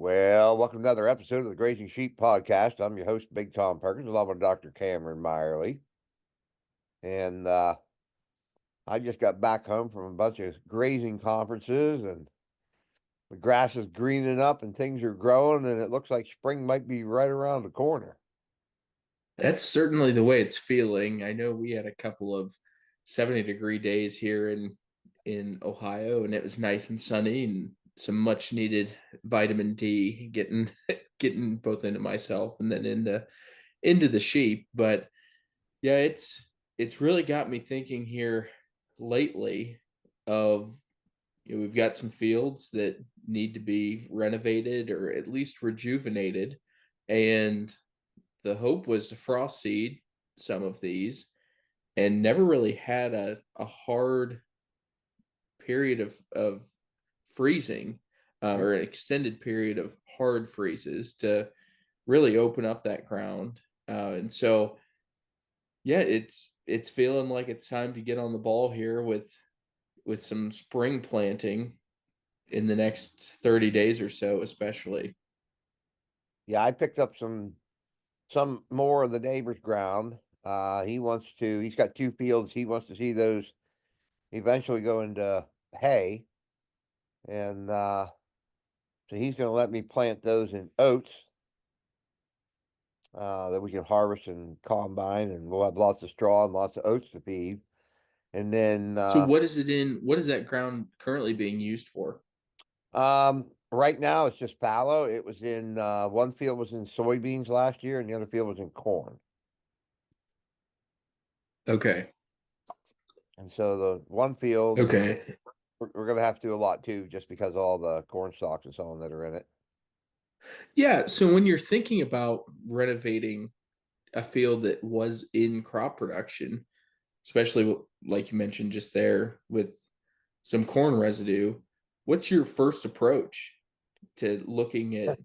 Well, welcome to another episode of the Grazing Sheep Podcast. I'm your host, Big Tom Perkins, along with Dr. Cameron Meyerly. And I just got back home from a bunch of grazing conferences, and the grass is greening up and things are growing, and it looks like spring might be right around the corner. That's certainly the way it's feeling. I know we had a couple of 70-degree days here in Ohio, and it was nice and sunny and some much needed vitamin D getting getting both into myself and then into the sheep. But yeah, it's really got me thinking here lately of we've got some fields that need to be renovated or at least rejuvenated, and the hope was to frost seed some of these and never really had a hard period of freezing, or an extended period of hard freezes to really open up that ground. And so, yeah, it's feeling like it's time to get on the ball here with some spring planting in the next 30 days or so, especially. Yeah, I picked up some more of the neighbor's ground. He's got two fields. He wants to see those eventually go into hay. And so he's going to let me plant those in oats that we can harvest and combine, and we'll have lots of straw and lots of oats to feed. And then So what is that ground currently being used for? right now it's just fallow. It was in one field was in soybeans last year, and the other field was in corn. Okay. And so the one field Okay. we're going to have to do a lot too, just because of all the corn stalks and so on that are in it. Yeah, so when you're thinking about renovating a field that was in crop production, especially like you mentioned just there with some corn residue, what's your first approach to looking at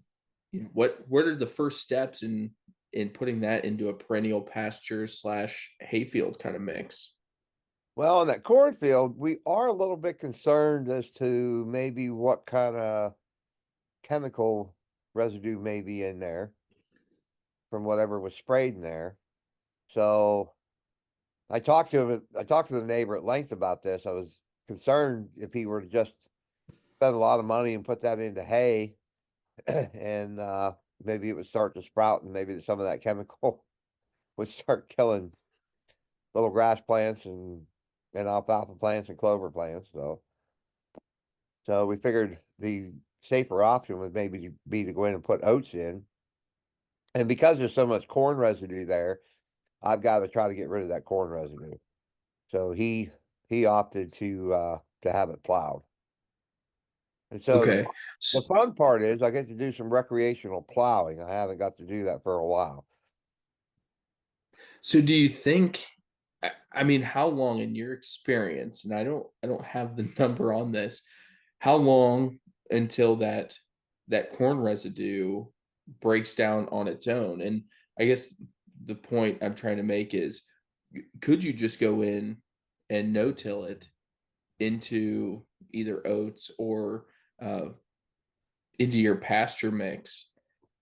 what are the first steps in putting that into a perennial pasture slash hayfield kind of mix? Well, in that cornfield, we are a little bit concerned as to maybe what kind of chemical residue may be in there from whatever was sprayed in there. So I talked to the neighbor at length about this. I was concerned if he were to just spend a lot of money and put that into hay, and maybe it would start to sprout, and maybe some of that chemical would start killing little grass plants and alfalfa plants and clover plants. So we figured the safer option would maybe be to go in and put oats in. And because there's so much corn residue there, I've got to try to get rid of that corn residue. So he opted to have it plowed. And so Okay. the fun part is I get to do some recreational plowing. I haven't got to do that for a while. So do you think, I mean, how long in your experience, and I don't have the number on this, how long until that corn residue breaks down on its own? And I guess the point I'm trying to make is, could you just go in and no-till it into either oats or uh, into your pasture mix,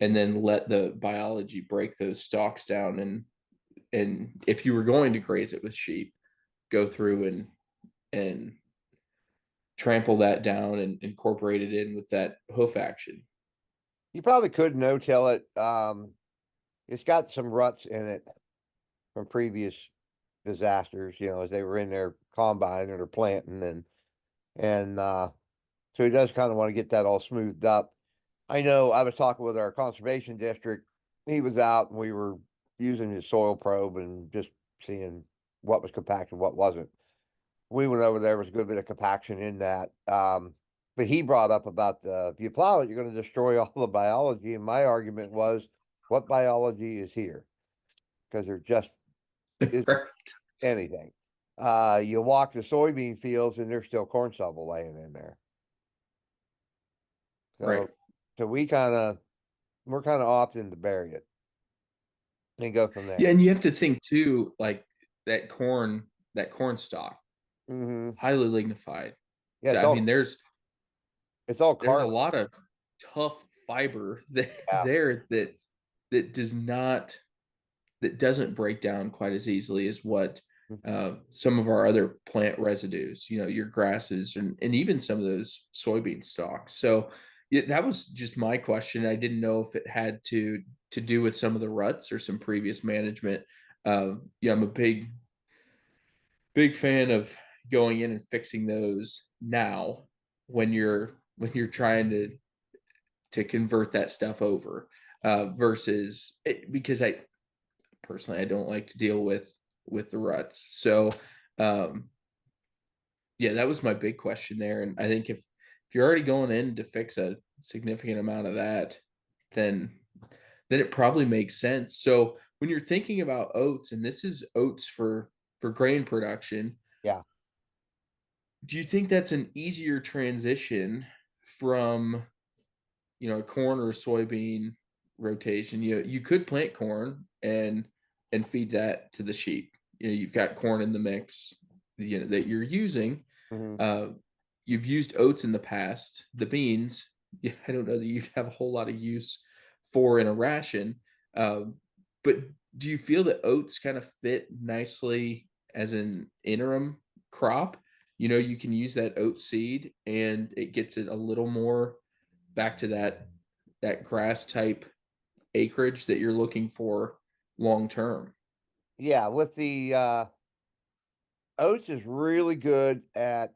and then let the biology break those stalks down, and if you were going to graze it with sheep, go through and trample that down and incorporate it in with that hoof action. You probably could no-till it. It's got some ruts in it from previous disasters, as they were in their combine or their planting, and so he does kind of want to get that all smoothed up. I know I was talking with our conservation district. He was out and we were using his soil probe and just seeing what was compacted, what wasn't. We went over there was a good bit of compaction in that. But he brought up about if you plow it, you're going to destroy all the biology. And my argument was, what biology is here? Because there just isn't Right. anything. You walk the soybean fields and there's still corn stubble laying in there. Right. So, so we're kind of opting to bury it and go from Yeah, there. and you have to think too, like that corn stalk, Hmm. highly lignified. Yeah, So I mean, there's it's all there's a carbon. lot of tough fiber that Yeah. there that does not that doesn't break down quite as easily as what Mhm. some of our other plant residues, your grasses and even some of those soybean stalks. So yeah, that was just my question. I didn't know if it had to do with some of the ruts or some previous management. Yeah, I'm a big fan of going in and fixing those now when you're trying to convert that stuff over versus because I personally I don't like to deal with the ruts. So um yeah, that was my big question there. And I think if you're already going in to fix a significant amount of that, then then it probably makes sense. So when you're thinking about oats, and this is oats for grain production, Yeah. do you think that's an easier transition from a corn or a soybean rotation? You could plant corn and feed that to the sheep. You've got corn in the mix, that you're using. Mhm. Uh, you've used oats in the past. The beans, yeah, I don't know that you'd have a whole lot of use for in a ration. But do you feel that oats kind of fit nicely as an interim crop? You can use that oat seed and it gets it a little more back to that grass type acreage that you're looking for long term. Yeah, with the, oats is really good at,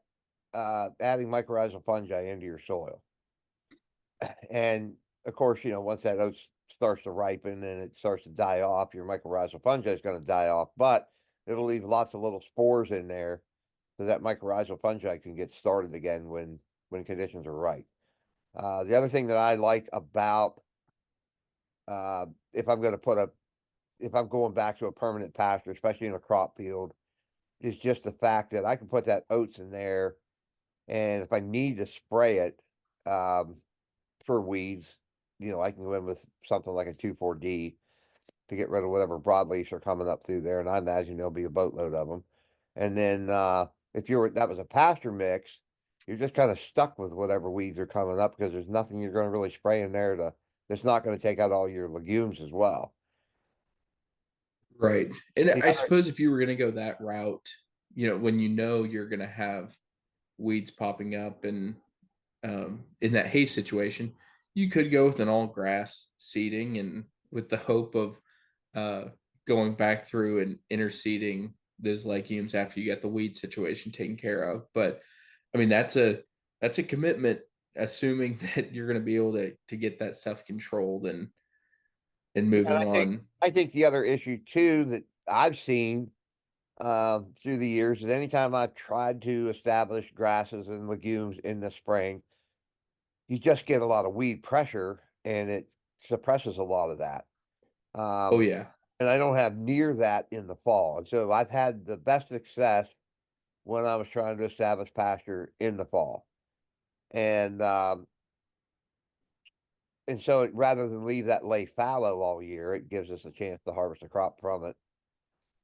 adding mycorrhizal fungi into your soil. And, of course, once that oats starts to ripen and it starts to die off, your mycorrhizal fungi is gonna die off, but it'll leave lots of little spores in there so that mycorrhizal fungi can get started again when conditions are right. The other thing that I like about, if I'm gonna put a if I'm going back to a permanent pasture, especially in a crop field, is just the fact that I can put that oats in there, and if I need to spray it, um, for weeds, I can go in with something like a 2,4-D to get rid of whatever broadleafs are coming up through there, and I imagine there'll be a boatload of them. And then, if that was a pasture mix, you're just kinda stuck with whatever weeds are coming up because there's nothing you're gonna really spray in there that's not gonna take out all your legumes as well. Right. And The I other suppose if you were going to go that route, when you're going to have weeds popping up and in that hay situation, you could go with an all grass seeding and with the hope of uh, going back through and interseeding those legumes after you get the weed situation taken care of. But I mean, that's a commitment, assuming that you're going to be able to get that stuff controlled and Yeah, and moving on. I think the other issue too that I've seen, through the years is anytime I've tried to establish grasses and legumes in the spring, you just get a lot of weed pressure and it suppresses a lot of that. Oh Um, yeah. and I don't have near that in the fall. And so I've had the best success when I was trying to establish pasture in the fall. And so rather than leave that lay fallow all year, it gives us a chance to harvest a crop from it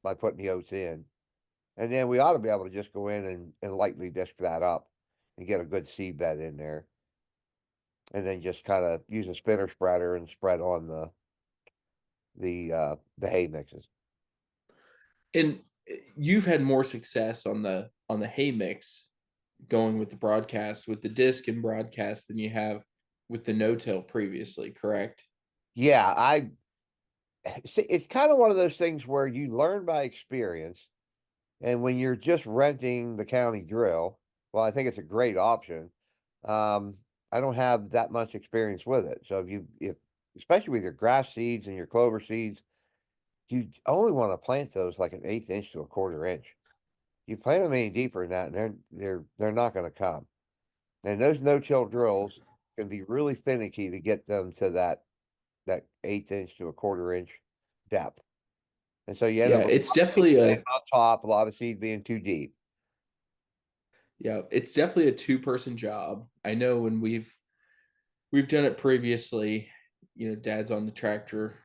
by putting the oats in. And then we ought to be able to just go in and lightly disc that up and get a good seed bed in there. And then just kind of use a spinner spreader and spread on the hay mixes. And you've had more success on the hay mix going with the broadcast with the disc and broadcast than you have with the no-till previously, correct? Yeah, I see it's kind of one of those things where you learn by experience. And when you're just renting the county drill, well, I think it's a great option. Um, I don't have that much experience with it. So if especially with your grass seeds and your clover seeds, you only want to plant those like an eighth inch to a quarter inch. You plant them any deeper than that, and they're not going to come. And those no-till drills can be really finicky to get them to that eighth inch to a quarter inch depth. And so you end Yeah, up with a it's lot of seed definitely planting a on top, a lot of seed being too deep. yeah, it's definitely a two-person job. I know when we've done it previously, dad's on the tractor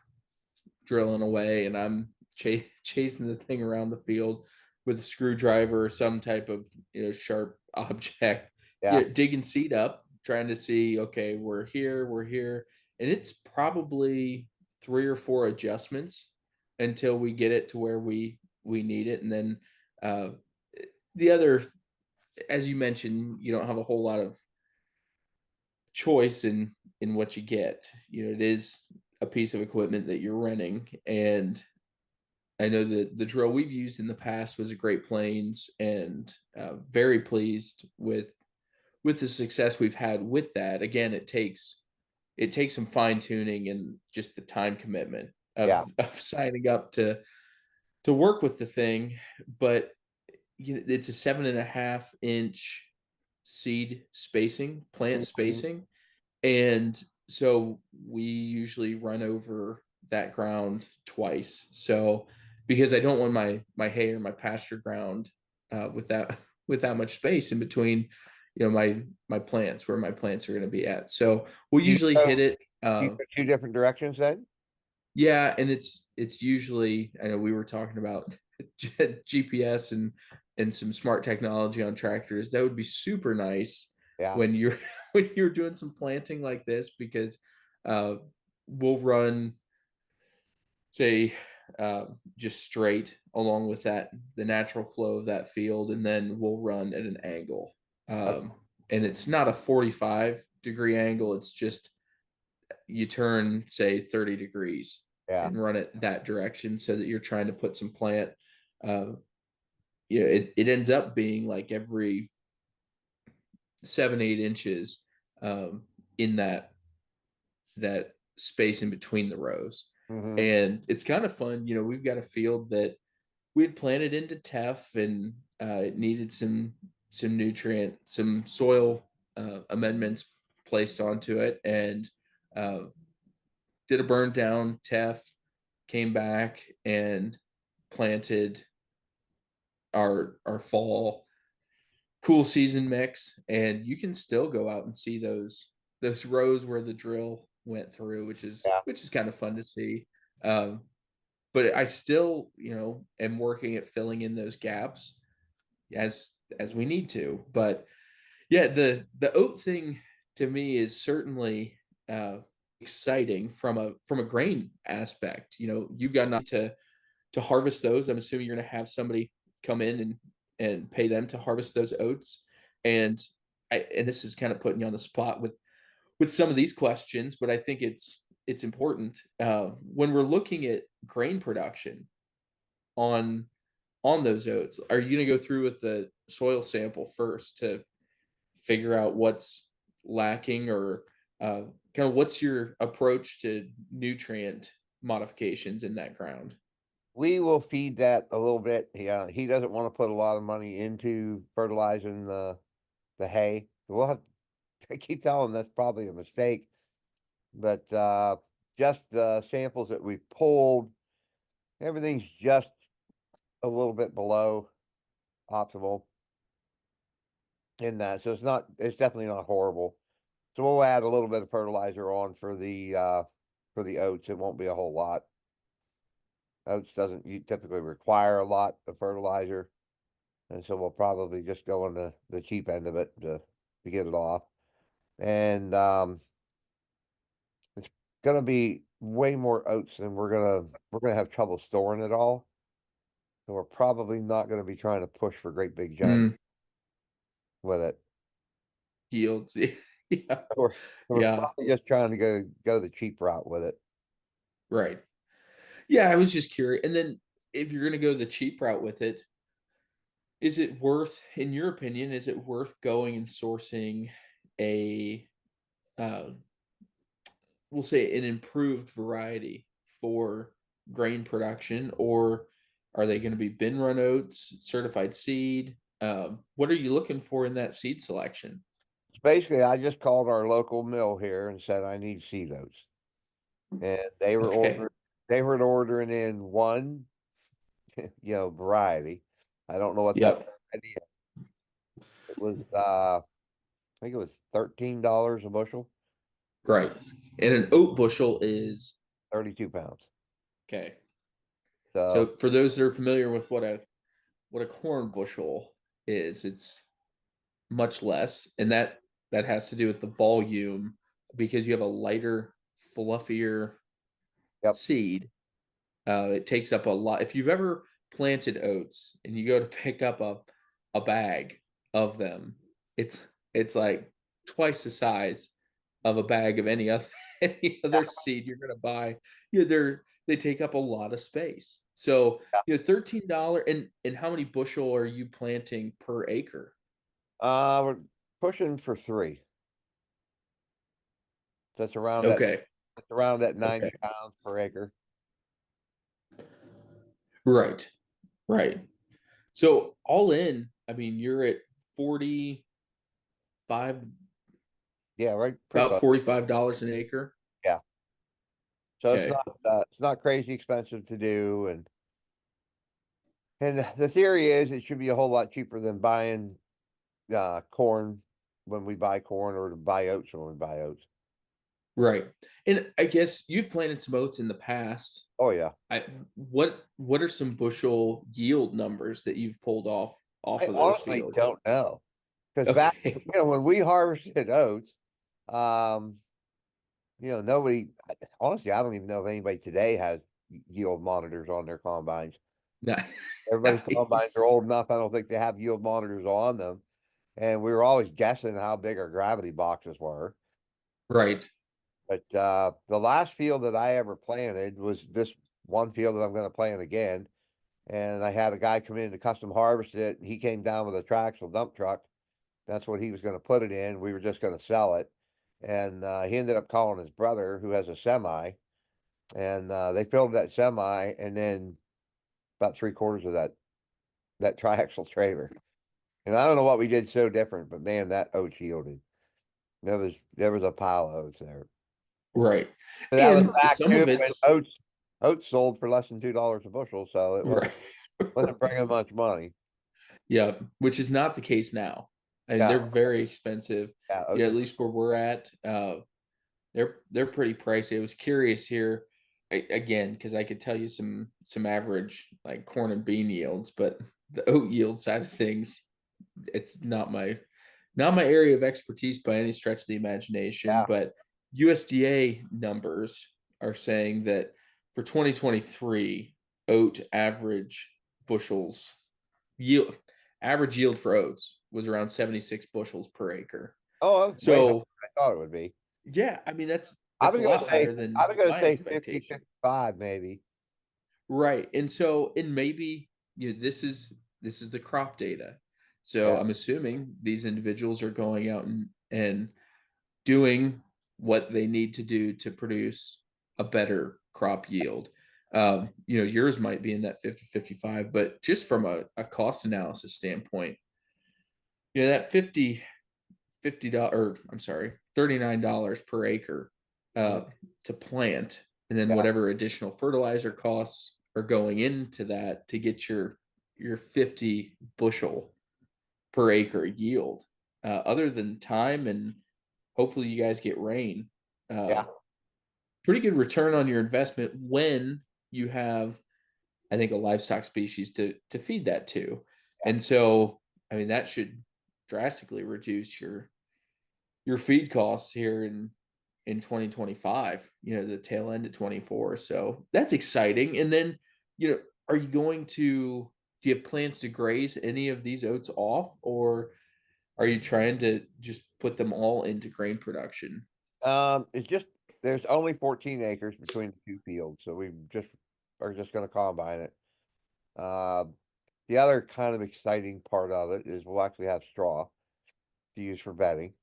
drilling away and I'm chasing the thing around the field with a screwdriver or some type of sharp object, Yeah. digging seed up trying to see, okay, we're here, and it's probably 3 or 4 adjustments until we get it to where we need it, and then uh, the other, as you mentioned, you don't have a whole lot of choice in what you get. You know, it is a piece of equipment that you're renting, and I know that the drill we've used in the past was a Great Plains, and very pleased with the success we've had with that. Again, it takes some fine tuning and just the time commitment Yeah. of signing up to work with the thing, but it's a 7.5 inch seed spacing, plant Mhm. spacing, and so we usually run over that ground twice. So because I don't want my hay or my pasture ground with that with that much space in between, my plants where my plants are going to be at. So we'll Do you usually hit go, it. do you go two different directions then? Yeah, and it's usually, I know we were talking about GPS and some smart technology on tractors. That would be super nice Yeah. when you're when you're doing some planting like this, because uh, we'll run, say, just straight along with that the natural flow of that field, and then we'll run at an angle. Okay. And it's not a 45-degree angle. It's just you turn, say, 30 degrees Yeah. and run it that direction so that you're trying to put some plant. Uh, it ends up being like every 7, 8 inches um, in that space in between the rows. Hmm. And it's kind of fun. We've got a field that we had planted into teff, and it needed some soil amendments placed onto it, and uh, did a burn down teff, came back and planted our fall cool season mix, and you can still go out and see those rows where the drill went through, which is Yeah. which is kind of fun to see. um, but I still, am working at filling in those gaps as we need to. But yeah, the oat thing to me is certainly uh, exciting from a grain aspect. You've got not to harvest those. I'm assuming you're going to have somebody come in and pay them to harvest those oats. And and this is kind of putting you on the spot with some of these questions, but I think it's important when we're looking at grain production on on those oats. Are you going to go through with the soil sample first to figure out what's lacking, or uh, kind of what's your approach to nutrient modifications in that ground? We will feed that a little bit. He doesn't want to put a lot of money into fertilizing the hay. We'll have I keep telling him that's probably a mistake, but just the samples that we pulled, everything's just a little bit below optimal in that. So it's definitely not horrible. So we'll add a little bit of fertilizer on for the oats. It won't be a whole lot. Oats doesn't you typically require a lot of fertilizer. And so we'll probably just go on the cheap end of it to get it off. And it's gonna be way more oats than we're gonna have trouble storing it all. So we're probably not gonna be trying to push for great big giant Mm, with it. yields. Yeah. We're Yeah. probably just trying to go the cheap route with it. Right. Yeah, I was just curious. And then if you're going to go the cheap route with it, is it worth, in your opinion, is it worth going and sourcing a, uh, we'll say, an improved variety for grain production, or are they going to be bin run oats, certified seed? What are you looking for in that seed selection? So basically, I just called our local mill here and said I need seed oats, and Okay. they were ordering in one variety. I don't know what that Yep. variety is. It was I think it was $13 a bushel, Right. And an oat bushel is 32 pounds. okay. So So for those that are familiar with what a corn bushel is, it's much less, and that that has to do with the volume because you have a lighter, fluffier Yep. seed. It takes up a lot. If you've ever planted oats and you go to pick up a bag of them, it's like twice the size of a bag of any other any other seed you're gonna buy. Yeah, they take up a lot of space. So Yeah. $13 and how many bushel are you planting per acre? We're pushing for 3. That's around that. Okay, That's around that okay, 90 pounds per acre. right, right. So all in, I mean, you're at 45, Yeah, right. Pretty about much. $45 an acre. Yeah. So Okay, it's not crazy expensive to do, and the theory is it should be a whole lot cheaper than buying corn when we buy corn, or to buy oats when we buy oats. right. And I guess you've planted some oats in the past. Oh yeah. I what are some bushel yield numbers that you've pulled off I of those honestly fields? don't know, because back, Okay. when we harvested oats, um, nobody. Honestly, I don't even know if anybody today has yield monitors on their combines. Everybody's combines Nice. are old enough. I don't think they have yield monitors on them. And we were always guessing how big our gravity boxes were. Right. But the last field that I ever planted was this one field that I'm going to plant again. And I had a guy come in to custom harvest it. And he came down with a traxel dump truck. That's what he was going to put it in. We were just going to sell it. And he ended up calling his brother, who has a semi, and they filled that semi, and then about 3/4 of that triaxle trailer. And I don't know what we did so different, but man, that oats yielded. There was a pile of oats there. Right. And that was And back some too of when it's oats sold for less than $2 a bushel, so it right. wasn't bringing much money. Yeah, which is not the case now. I mean, Yeah, they're very expensive. yeah, Yeah, oats at are. least where we're at, they're pretty pricey. I was curious here again because I could tell you some average like corn and bean yields, but the oat yield side of things, it's not my area of expertise by any stretch of the imagination. Yeah. But USDA numbers are saying that for 2023, oat average bushels yield average yield for oats was around 76 bushels per acre. Oh, that's way higher So than I thought it would be. yeah, I mean I that's was a gonna lot say higher I than was gonna my say 50, expectation. 55 maybe. Right. And maybe this is the crop data. So Yeah, I'm assuming these individuals are going out and doing what they need to do to produce a better crop yield. Yours might be in that 50-55, but just from a cost analysis standpoint, that $50 I'm sorry, $39 per acre mhm, uh, to plant, and then yeah, whatever additional fertilizer costs are going into that to get your 50 bushel per acre yield. Other than time and hopefully you guys get rain, uh, yeah, pretty good return on your investment when you have, I think, a livestock species to feed that to. And so, I mean, that should drastically reduce your feed costs here in 2025, the tail end of 24. So that's exciting. And then, are you going to do you have plans to graze any of these oats off, or are you trying to just put them all into grain production? it's just there's only 14 acres between the two fields, so we just are just gonna combine it. Um, the other kind of exciting part of it is we'll actually have straw to use for bedding,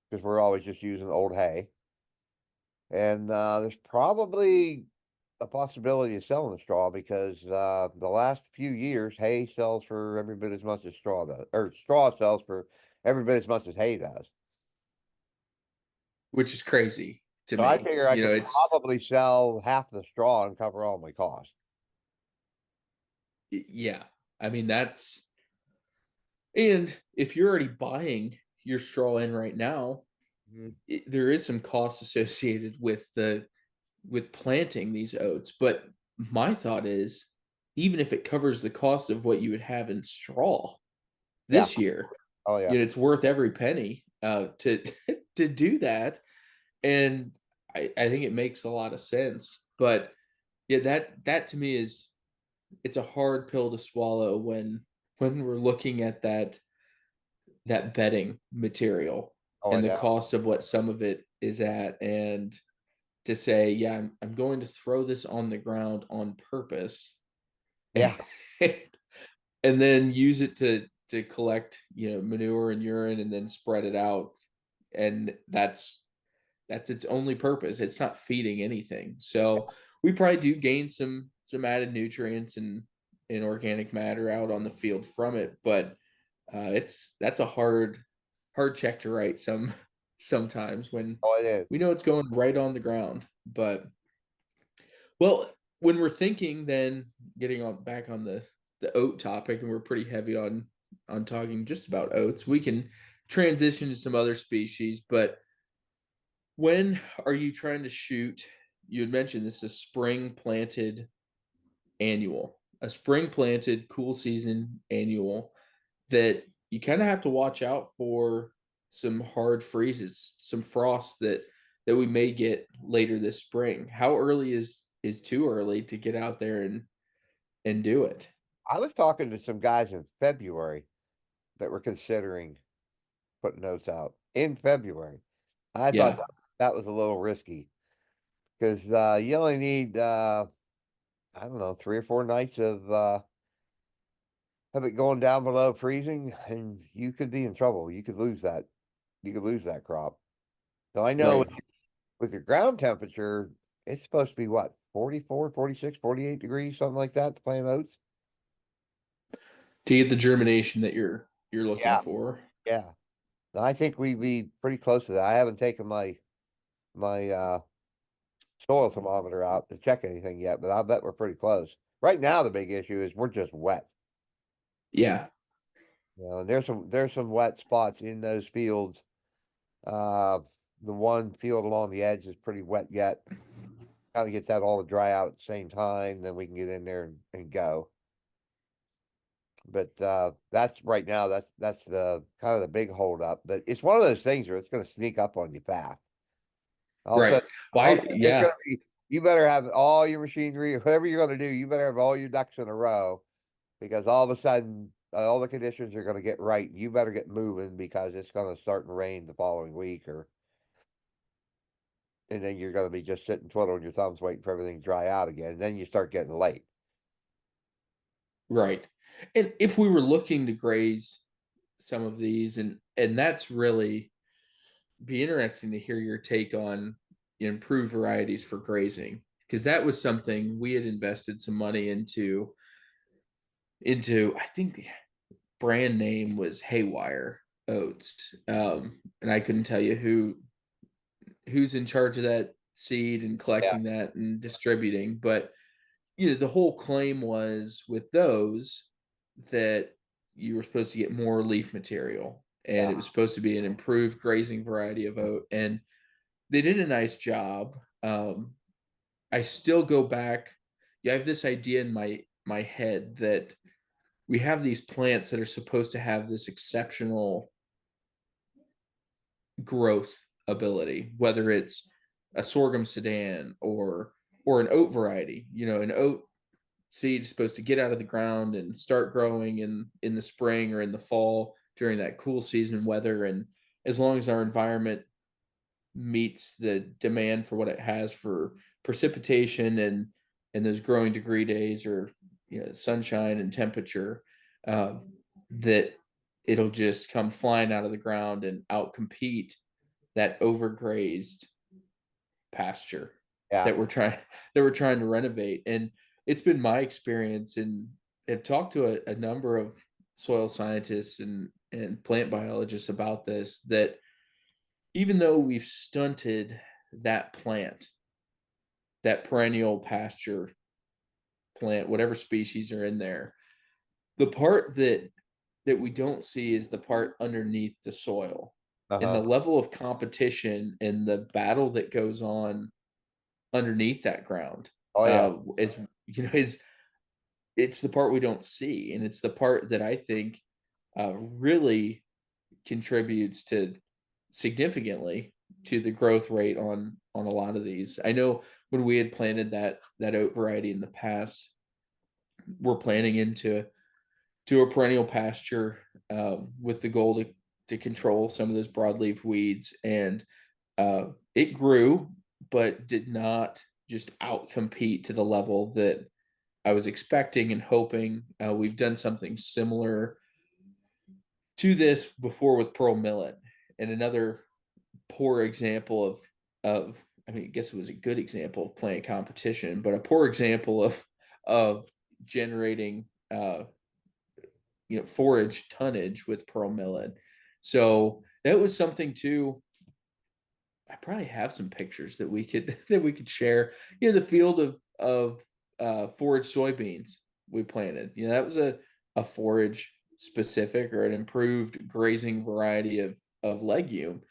because we're always just using old hay. And there's probably a possibility of selling the straw, because the last few years hay sells for every bit as much as straw does, or straw sells for every bit as much as hay does. Which is crazy to So I me. figure I could It's probably sell half the straw and cover all my costs. yeah. I mean, and if you're already buying your straw in right now, Mhm. there is some cost associated with planting these oats. But my thought is, even if it covers the cost of what you would have in straw Yeah. this year, Oh yeah. it's worth every penny. to to do that, and I think it makes a lot of sense. But yeah, that to me is it's a hard pill to swallow when we're looking at that bedding material Oh, I and the know. cost of what some of it is at, and to say, yeah, I'm going to throw this on the ground on purpose, and Yeah. and then use it to collect, manure and urine and then spread it out. And that's its only purpose. It's not feeding anything. So we probably do gain some added nutrients and organic matter out on the field from it, but that's a hard check to write sometimes when Oh, it is. we know it's going right on the ground. But well, when we're thinking, then getting on back on the oat topic, and we're pretty heavy on talking just about oats, we can transition to some other species. But when are you trying to shoot? You had mentioned this is a spring planted annual, a spring planted cool season annual that you kind of have to watch out for some hard freezes, some frost that we may get later this spring. How early is too early to get out there and do it? I was talking to some guys in February that were considering putting notes out in February. I thought Yeah, that was a little risky because you only need I don't know 3 or 4 nights of it going down below freezing, and you could be in trouble. You could lose that. You could lose that crop. So I know right. with your ground temperature, it's supposed to be what 44, 46, 48 degrees, something like that to plant oats. To get the germination that you're looking Yeah, for. yeah. I think we'd be pretty close to that. I haven't taken my soil thermometer out to check anything yet, but I bet we're pretty close. Right now, the big issue is we're just wet. Yeah, And there's some wet spots in those fields. Uh, the one field along the edge is pretty wet yet. Kind of gets that all to dry out at the same time, then we can get in there and go. But that's right now. That's the kind of the big holdup. But it's one of those things where it's going to sneak up on you fast. All of a right. sudden, all of a Why? sudden it's Yeah, gonna be you better have all your machinery, whatever you're gonna do, you better have all your ducks in a row because all of a sudden all the conditions are gonna get right. You better get moving because it's gonna start to rain the following week or and then you're gonna be just sitting twiddling your thumbs waiting for everything to dry out again. And then you start getting late. right. And if we were looking to graze some of these, and that's really be interesting to hear your take on improved varieties for grazing, because that was something we had invested some money into. I think the brand name was Haywire Oats, and I couldn't tell you who's in charge of that seed and Yeah, collecting that and distributing. But the whole claim was with those that you were supposed to get more leaf material, and yeah, it was supposed to be an improved grazing variety of oat, and they did a nice job. I still go back. Yeah, I have this idea in my head that we have these plants that are supposed to have this exceptional growth ability, whether it's a sorghum sedan or an oat variety. An oat seed is supposed to get out of the ground and start growing in the spring or in the fall during that cool season weather. And as long as our environment meets the demand for what it has for precipitation and those growing degree days or sunshine and temperature, that it'll just come flying out of the ground and outcompete that overgrazed pasture yeah. that we're trying that we're trying to renovate. And it's been my experience, and I've talked to a number of soil scientists and plant biologists about this, that even though we've stunted that plant, that perennial pasture plant, whatever species are in there, the part that we don't see is the part underneath the soil, and the Uh-huh. level of competition and the battle that goes on underneath that ground Oh yeah. is is it's the part we don't see, and it's the part that I think really contributes to significantly to the growth rate on a lot of these. I know when we had planted that oat variety in the past, we're planting into to a perennial pasture, with the goal to control some of those broadleaf weeds, and it grew, but did not just outcompete to the level that I was expecting and hoping. We've done something similar to this before with pearl millet, and another poor example of I mean, I guess it was a good example of playing competition, but a poor example of generating forage tonnage with pearl millet. So that was something too. I probably have some pictures that we could that we could share. The field of forage soybeans we planted. That was a forage specific or an improved grazing variety of legume,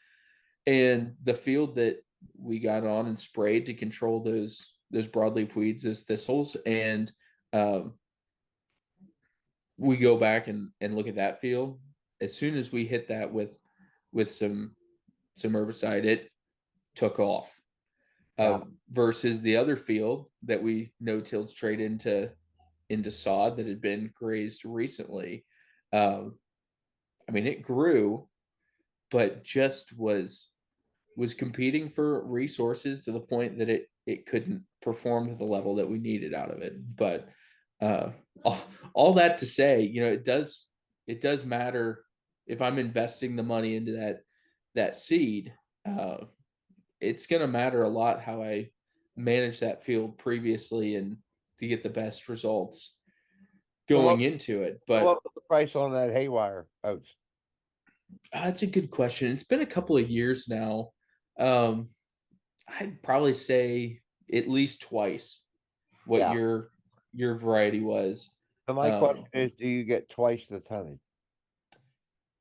and the field that we got on and sprayed to control those broadleaf weeds, those thistles, and um, we go back and look at that field. As soon as we hit that with some herbicide, it took off. Yeah. Versus the other field that we no-tilled straight into sod that had been grazed recently. Um, I mean, it grew, but just was competing for resources to the point that it couldn't perform to the level that we needed out of it. But uh, all, all that to say, it does matter if I'm investing the money into that seed. It's going to matter a lot how I manage that field previously and to get the best results So going into it. But what was the price on that haywire oats? that's a good question. It's been a couple of years now. Um, I'd probably say at least twice what Yeah. your variety was. So my question Um, is, do you get twice the tonnage?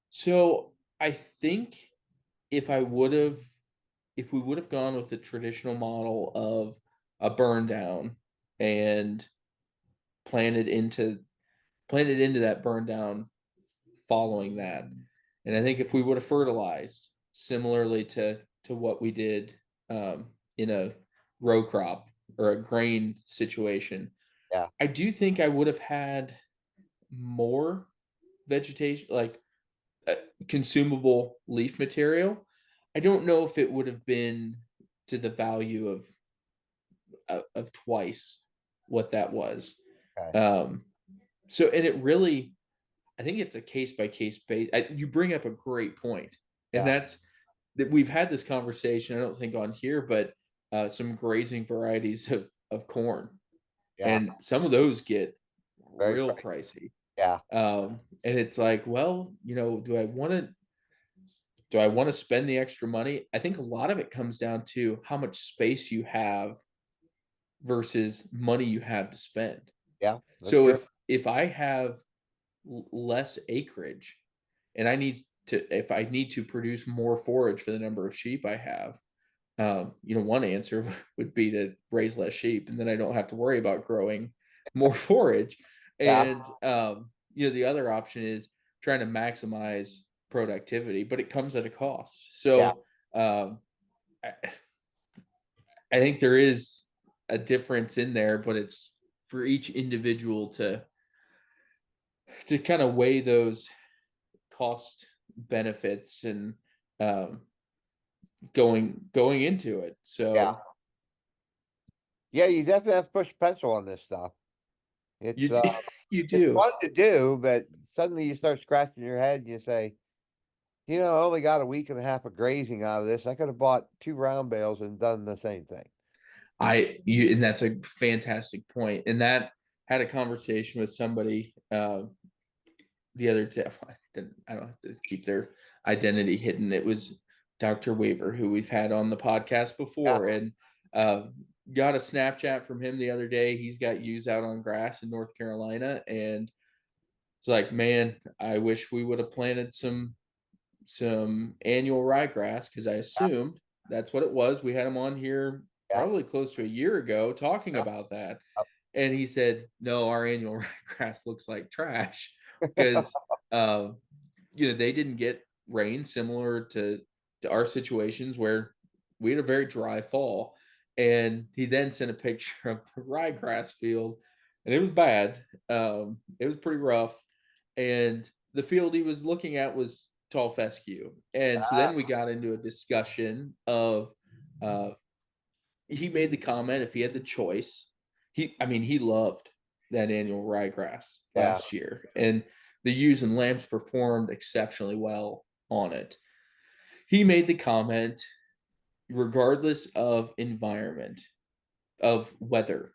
so I think if I would have if we would have gone with the traditional model of a burn down and planted into planted into that burn down following that, and I think if we would have fertilized similarly to what we did in a row crop or a grain situation, Yeah. I do think I would have had more vegetation, like uh, consumable leaf material. I don't know if it would have been to the value of twice what that was. Okay. Um, so, and it really, I think it's a case by case base. You bring up a great point, and Yeah. that's that we've had this conversation. I don't think on here, but some grazing varieties of corn, Yeah. and some of those get Very real price. pricey. Yeah. And it's like, well, do I want to spend the extra money? I think a lot of it comes down to how much space you have versus money you have to spend. Yeah. That's So true. if I have less acreage and if I need to produce more forage for the number of sheep I have, one answer would be to raise less sheep, and then I don't have to worry about growing more forage. Yeah. And the other option is trying to maximize productivity, but it comes at a cost. Yeah. So I, I think there is a difference in there, but it's for each individual to kind of weigh those cost benefits and um, going into it. Yeah. So Yeah. You definitely have to push pencil on this stuff. It's you you it's do. fun to do, but suddenly you start scratching your head and you say, I only got a week and a half of grazing out of this. I could have bought two round bales and done the same thing. And that's a fantastic point. And that had a conversation with somebody the other day. I don't have to keep their identity hidden. It was Dr. Weaver, who we've had on the podcast Yeah. before, and uh, got a Snapchat from him the other day. He's got ewes out on grass in North Carolina, and it's like, man, I wish we would have planted some annual ryegrass because I assumed that's what it was. We had him on here Yeah. probably close to a year ago talking about that. And he said, no, our annual ryegrass looks like trash because, they didn't get rain similar our situations where we had a very dry fall. And he then sent a picture of the ryegrass field, and it was bad. It was pretty rough. And the field he was looking at was tall fescue. And so then we got into a discussion of uh, he made the comment if he had the choice, he loved that annual ryegrass Yeah. last year, and the ewes and lambs performed exceptionally well on it. He made the comment, regardless of environment, of weather,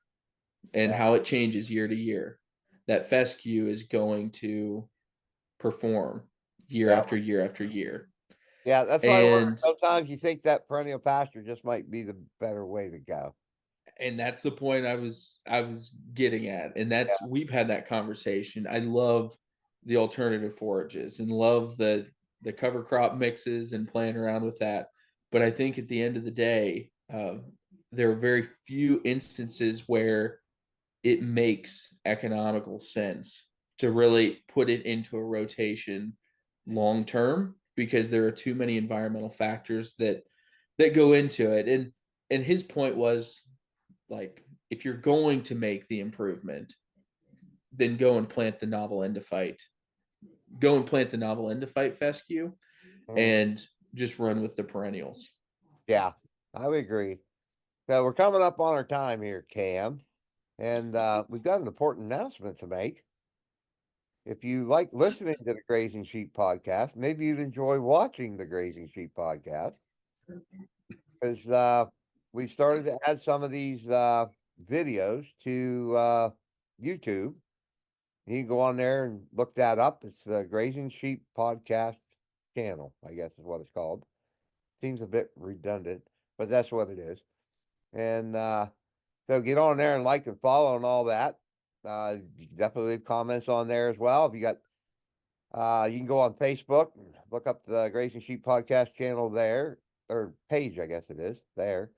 and Yeah. how it changes year to year, that fescue is going to perform year Yeah. after year after year. Yeah. That's why I wonder, And sometimes you think that perennial pasture just might be the better way to go. and that's the point I was getting at. And Yeah. that's we've had that conversation. I love the alternative forages and love the cover crop mixes and playing around with that. But I think at the end of the day, there are very few instances where it makes economical sense to really put it into a rotation long term, because there are too many environmental factors that go into it. And his point was, like, if you're going to make the improvement, then go and plant the novel endophyte. Go and plant the novel endophyte fescue, Mm. and just run with the perennials. Yeah. I would agree. So we're coming up on our time here, Cam, and we've got an important announcement to make. If you like listening to the Grazing Sheep podcast, maybe you'd enjoy watching the Grazing Sheep podcast, because we started to add some of these videos to YouTube. You can go on there and look that up. It's the Grazing Sheep podcast channel, I guess is what it's called. Seems a bit redundant, but that's what it is. And so get on there and like and follow and all that. You can definitely leave comments on there as well. If you got, you can go on Facebook and look up the Grazing Sheep podcast channel there, or page, I guess it is there,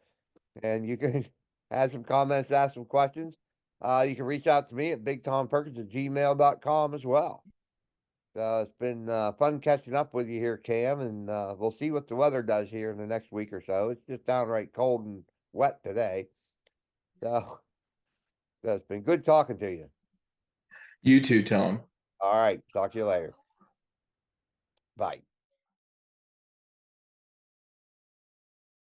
and you can add some comments, ask some questions. You can reach out to me at bigtomperkins@gmail.com as well. It's been fun catching up with you here, Cam, and we'll see what the weather does here in the next week or so. It's just downright cold and wet today. So, so it's been good talking to you. You too, Tom. All right. Talk to you later. Bye.